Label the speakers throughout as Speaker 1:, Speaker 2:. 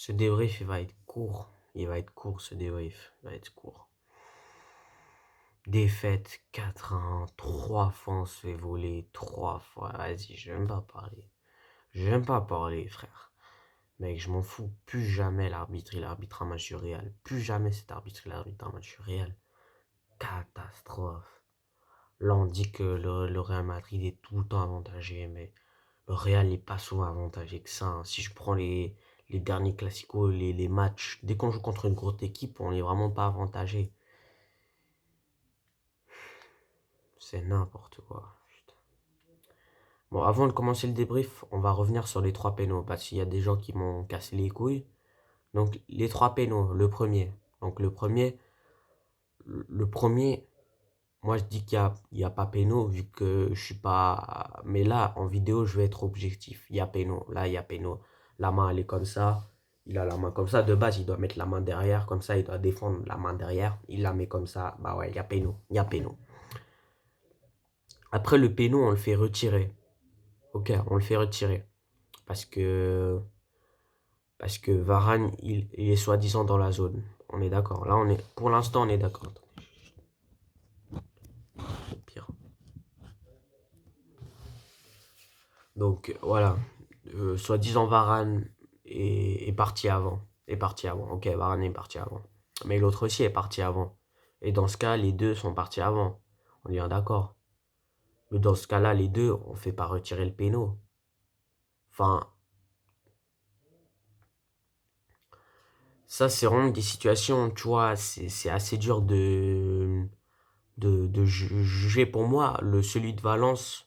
Speaker 1: Ce débrief, il va être court. Il va être court, ce débrief. Il va être court. Défaite 4-1, 3 fois on se fait voler, 3 fois. Vas-y, je vais même pas parler. Je vais même pas parler, frère. Mec, je m'en fous. Plus jamais l'arbitre, il arbitre un match du Real. Plus jamais cet arbitre, il arbitre un match du Real. Catastrophe. Là, on dit que le Real Madrid est tout le temps avantagé, mais le Real n'est pas souvent avantagé que ça, hein. Si je prends les derniers classicos, les matchs, dès qu'on joue contre une grosse équipe, on n'est vraiment pas avantagé. C'est n'importe quoi. Putain. Bon, avant de commencer le débrief, on va revenir sur les 3 pénaux, parce qu'il y a des gens qui m'ont cassé les couilles. Donc, les 3 pénaux, le premier. Donc, le premier, moi je dis qu'il y a pas péno, vu que je suis pas. Mais là, en vidéo, je vais être objectif. Il y a péno. Là, il y a péno. La main, elle est comme ça. Il a la main comme ça. De base, il doit mettre la main derrière. Comme ça, il doit défendre la main derrière. Il la met comme ça. Bah ouais, il y a péno. Il y a péno. Après, le péno, on le fait retirer. Ok, on le fait retirer. Parce que. Parce que Varane, il est soi-disant dans la zone. On est d'accord. Là, pour l'instant, on est d'accord. Pire. Donc voilà, soi-disant Varane est parti avant. Est parti avant. Ok, Varane est parti avant. Mais l'autre aussi est parti avant. Et dans ce cas, les deux sont partis avant. On est bien d'accord. Mais dans ce cas-là, les deux, on fait pas retirer le péno. Enfin, ça c'est vraiment des situations, tu vois, c'est assez dur de juger pour moi. Celui de Valence,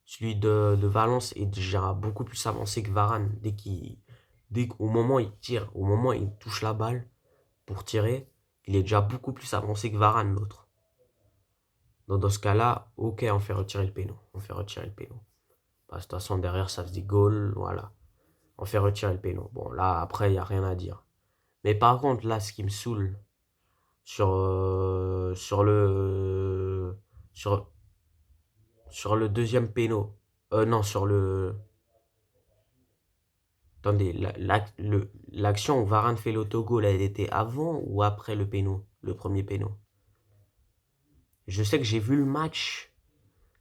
Speaker 1: celui de Valence est déjà beaucoup plus avancé que Varane. Dès qu'au moment où il tire, au moment où il touche la balle pour tirer, il est déjà beaucoup plus avancé que Varane, l'autre. Donc dans ce cas-là, ok, on fait retirer le péno. On fait retirer le péno. Parce que de toute façon, derrière, ça faisait goal, voilà. On fait retirer le péno. Bon, là, après, il n'y a rien à dire. Mais par contre, là, ce qui me saoule sur sur, sur le deuxième péno, non, sur le, attendez, l'action où Varane fait l'autogol, elle était avant ou après le péno, le premier péno? Je sais que j'ai vu le match,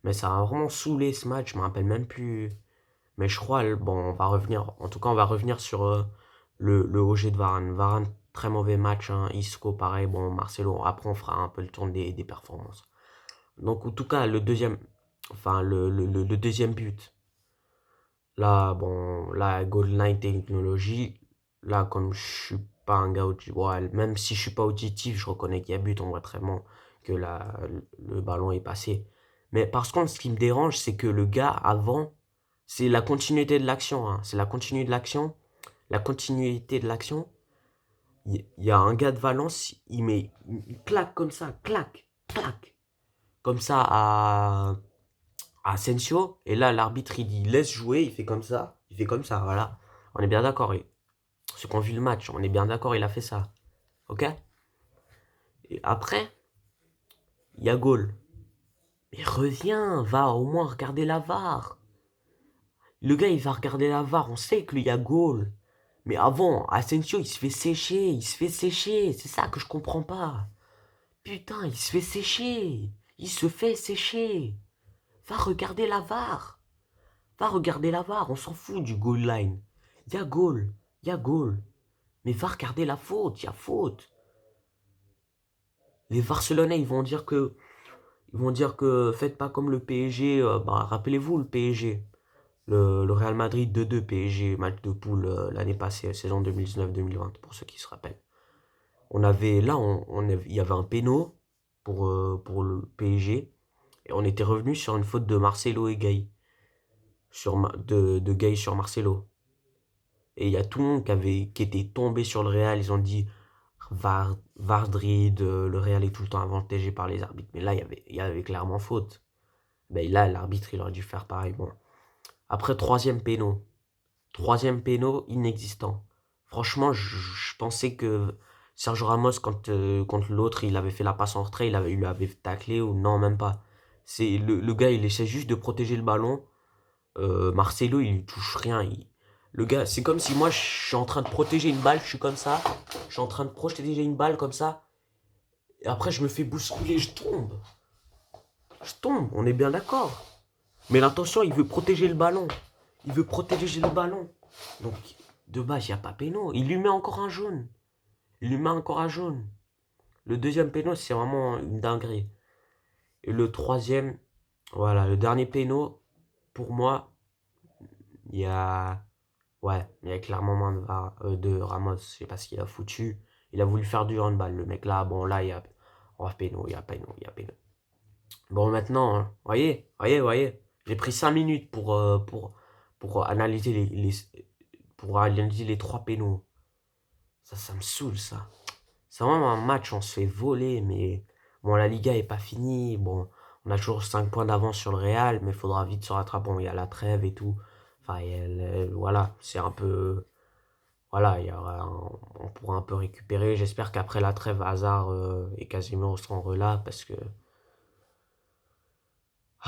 Speaker 1: mais ça a vraiment saoulé ce match, je me rappelle même plus. Mais je crois, bon, on va revenir, en tout cas, on va revenir sur le OG de Varane. Varane, très mauvais match, hein. Isco, pareil, bon, Marcelo, après on fera un peu le tour des performances. Donc, en tout cas, enfin, le deuxième but. Là, bon, la Goal Technology, là, comme je suis pas un gars ouais, même si je suis pas auditif, je reconnais qu'il y a but, on voit très bien que le ballon est passé. Mais par contre, ce qui me dérange, c'est que le gars avant, c'est la continuité de l'action, hein. C'est la continuité de l'action. La continuité de l'action. Il y a un gars de Valence, il claque comme ça, claque, claque, comme ça à Asensio. Et là, l'arbitre, il dit laisse jouer, il fait comme ça. Il fait comme ça, voilà. On est bien d'accord. Ceux qui ont vu le match, on est bien d'accord, il a fait ça. Ok? Et après, il y a goal. Mais reviens, va au moins regarder la VAR. Le gars, il va regarder la VAR, on sait qu'il y a goal. Mais avant, Asensio, il se fait sécher, il se fait sécher. C'est ça que je comprends pas. Putain, il se fait sécher. Il se fait sécher. Va regarder la VAR. Va regarder la VAR, on s'en fout du goal line. Il y a goal, il y a goal. Mais va regarder la faute, il y a faute. Les Barcelonais, ils vont dire que faites pas comme le PSG. Bah, rappelez-vous le PSG. Le Real Madrid 2-2 PSG, match de poule l'année passée, saison 2019-2020, pour ceux qui se rappellent. Là, il y avait un péno pour le PSG. Et on était revenu sur une faute de Marcelo et Gay. De Gay sur Marcelo. Et il y a tout le monde qui était tombé sur le Real. Ils ont dit Vardrid, le Real est tout le temps avantagé par les arbitres. Mais là, il y avait clairement faute. Ben là, l'arbitre, il aurait dû faire pareil. Bon. Après, troisième péno. Troisième péno inexistant. Franchement, je pensais que Sergio Ramos, contre l'autre, il avait fait la passe en retrait, il lui avait taclé ou non, même pas. Le gars, il essaie juste de protéger le ballon. Marcelo, il lui touche rien. Le gars, c'est comme si moi, je suis en train de protéger une balle, je suis comme ça. Je suis en train de protéger une balle comme ça. Et après, je me fais bousculer, je tombe. Je tombe, on est bien d'accord. Mais l'intention, il veut protéger le ballon. Il veut protéger le ballon. Donc, de base, il n'y a pas péno. Il lui met encore un jaune. Il lui met encore un jaune. Le deuxième péno, c'est vraiment une dinguerie. Et le troisième, voilà, le dernier péno, pour moi, il y a... Ouais, il y a clairement moins de Ramos. Je sais pas ce qu'il a foutu. Il a voulu faire du handball. Le mec là, bon là, il y a... Oh, péno, il y a péno, il y a péno. Bon, maintenant, hein, voyez. J'ai pris 5 minutes pour analyser pour analyser les 3 pénaux. Ça me saoule, ça. C'est vraiment un match, on se fait voler, mais bon, la Liga est pas finie. Bon, on a toujours 5 points d'avance sur le Real, mais il faudra vite se rattraper. Bon, il y a la trêve et tout. Enfin, voilà, c'est un peu. Voilà, on pourra un peu récupérer. J'espère qu'après la trêve, Hazard et Casemiro seront relâs parce que.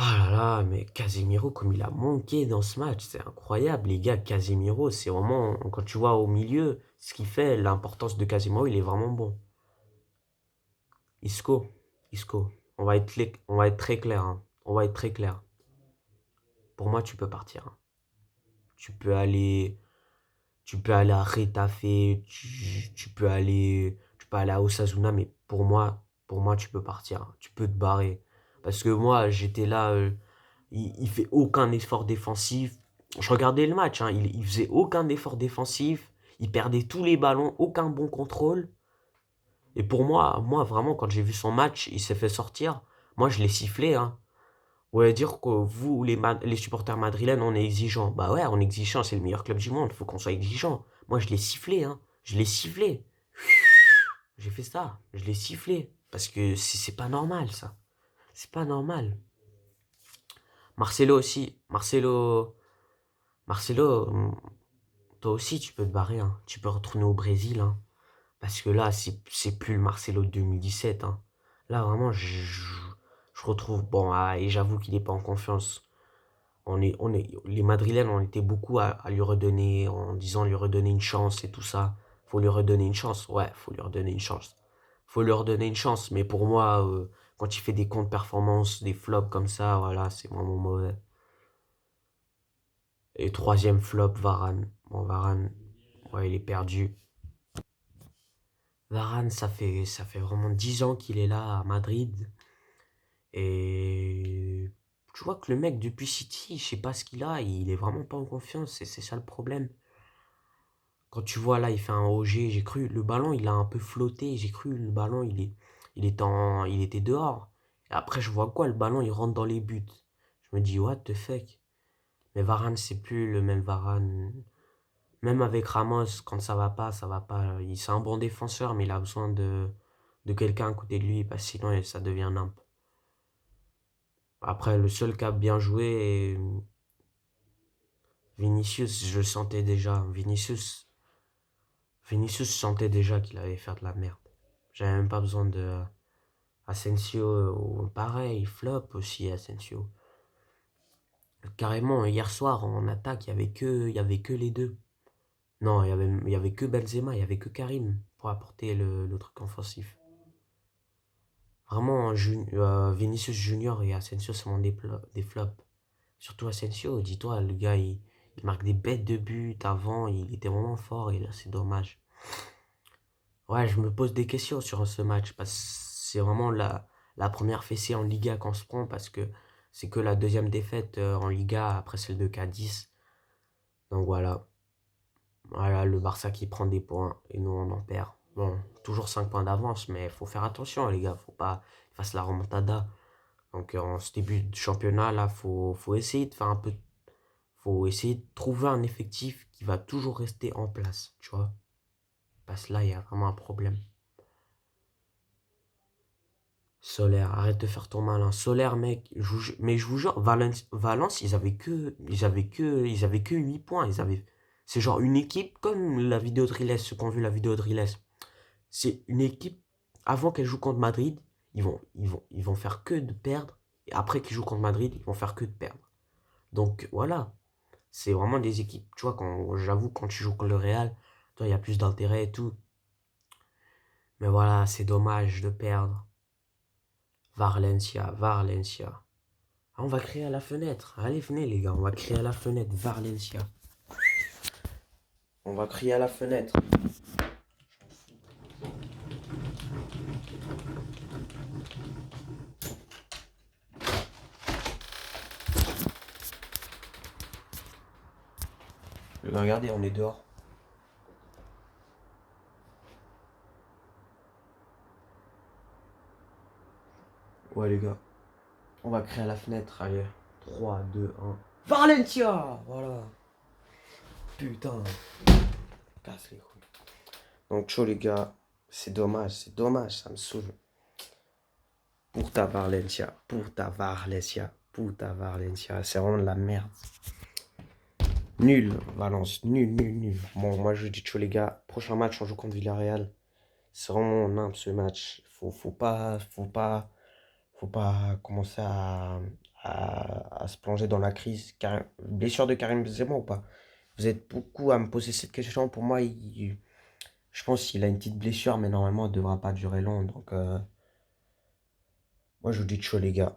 Speaker 1: Ah là là, mais Casemiro, comme il a manqué dans ce match, c'est incroyable, les gars. Casemiro, c'est vraiment. Quand tu vois au milieu, ce qu'il fait, l'importance de Casemiro, il est vraiment bon. Isco, Isco, on va être très clair, hein. On va être très clair. Pour moi, tu peux partir, hein. Tu peux aller, tu peux aller à Retafe, tu peux aller à Osasuna, mais pour moi, tu peux partir, hein. Tu peux te barrer. Parce que moi, j'étais là, il fait aucun effort défensif. Je regardais le match, hein, il faisait aucun effort défensif. Il perdait tous les ballons, aucun bon contrôle. Et pour moi vraiment, quand j'ai vu son match, il s'est fait sortir. Moi, je l'ai sifflé, hein. Vous voulez dire que vous, les supporters madrilènes, on est exigeants. Bah ouais, on est exigeants, c'est le meilleur club du monde, faut qu'on soit exigeant. Moi, je l'ai sifflé, hein. Je l'ai sifflé. J'ai fait ça, je l'ai sifflé. Parce que c'est pas normal, ça. C'est pas normal. Marcelo aussi. Marcelo, toi aussi, tu peux te barrer, hein. Tu peux retourner au Brésil, hein. Parce que là, c'est plus le Marcelo de 2017, hein. Là, vraiment, je retrouve. Bon, ah, et j'avoue qu'il n'est pas en confiance. Les Madrilènes, on était beaucoup à lui redonner, en disant lui redonner une chance et tout ça. Faut lui redonner une chance. Ouais, faut lui redonner une chance. Faut lui redonner une chance. Mais pour moi, quand il fait des contre-performances, des flops comme ça, voilà, c'est vraiment mauvais. Et troisième flop, Varane. Bon, Varane, ouais, il est perdu. Varane, ça fait vraiment 10 ans qu'il est là à Madrid. Et tu vois que le mec, depuis City, je sais pas ce qu'il a, il est vraiment pas en confiance. Et c'est ça le problème. Quand tu vois là, il fait un OG, j'ai cru, le ballon, il a un peu flotté. J'ai cru, le ballon, il était dehors. Et après, je vois quoi? Le ballon, il rentre dans les buts. Je me dis, what the fuck? Mais Varane, c'est plus le même Varane. Même avec Ramos, quand ça va pas, ça va pas. C'est un bon défenseur, mais il a besoin de quelqu'un à côté de lui, parce que sinon ça devient nimp. Après, le seul qui a bien joué, Vinicius, je le sentais déjà. Vinicius sentait déjà qu'il allait faire de la merde. J'avais même pas besoin de Asensio, pareil, flop aussi Asensio. Carrément, hier soir en attaque, il y avait que les deux. Non, il y avait que Benzema, il y avait que Karim pour apporter le truc offensif. Vraiment, Vinicius Junior et Asensio sont des flops. Surtout Asensio, dis-toi, le gars, il marque des bêtes de buts avant, il était vraiment fort et là, c'est dommage. Ouais, je me pose des questions sur ce match parce que c'est vraiment la première fessée en Liga qu'on se prend parce que c'est que la deuxième défaite en Liga après celle de Cadiz. Donc voilà. Voilà, le Barça qui prend des points et nous on en perd. Bon, toujours 5 points d'avance, mais il faut faire attention les gars, faut pas qu'ils fassent la remontada. Donc en ce début de championnat là, faut essayer de faire un peu, faut essayer de trouver un effectif qui va toujours rester en place, tu vois. Parce que là, il y a vraiment un problème. Solaire, arrête de faire ton malin. Solaire, mec, mais je vous jure, Valence, ils avaient que 8 points. C'est genre une équipe comme la vidéo de Riles, ceux qui ont vu la vidéo de Riles. C'est une équipe, avant qu'elle joue contre Madrid, ils vont faire que de perdre. Et après qu'ils jouent contre Madrid, ils vont faire que de perdre. Donc voilà. C'est vraiment des équipes, tu vois, j'avoue, quand tu joues contre le Real, toi, il y a plus d'intérêt et tout. Mais voilà, c'est dommage de perdre. Valencia, Valencia. Ah, on va crier à la fenêtre. Allez, venez les gars, on va crier à la fenêtre. Valencia. On va crier à la fenêtre. Regardez, on est dehors. Ouais les gars, on va crier à la fenêtre. Allez, 3, 2, 1. Valencia. Voilà. Putain. Casse les couilles. Donc chaud les gars, c'est dommage, ça me saoule. Puta Valencia, puta Valencia, puta Valencia, c'est vraiment de la merde. Nul, Valence, nul. Bon, moi je dis chaud les gars, prochain match on joue contre Villarreal. C'est vraiment nimp ce match. Faut pas commencer à se plonger dans la crise. Blessure de Karim Benzema ou pas? Vous êtes beaucoup à me poser cette question. Pour moi, je pense qu'il a une petite blessure, mais normalement, elle ne devra pas durer long. Donc, moi, je vous dis chaud, les gars.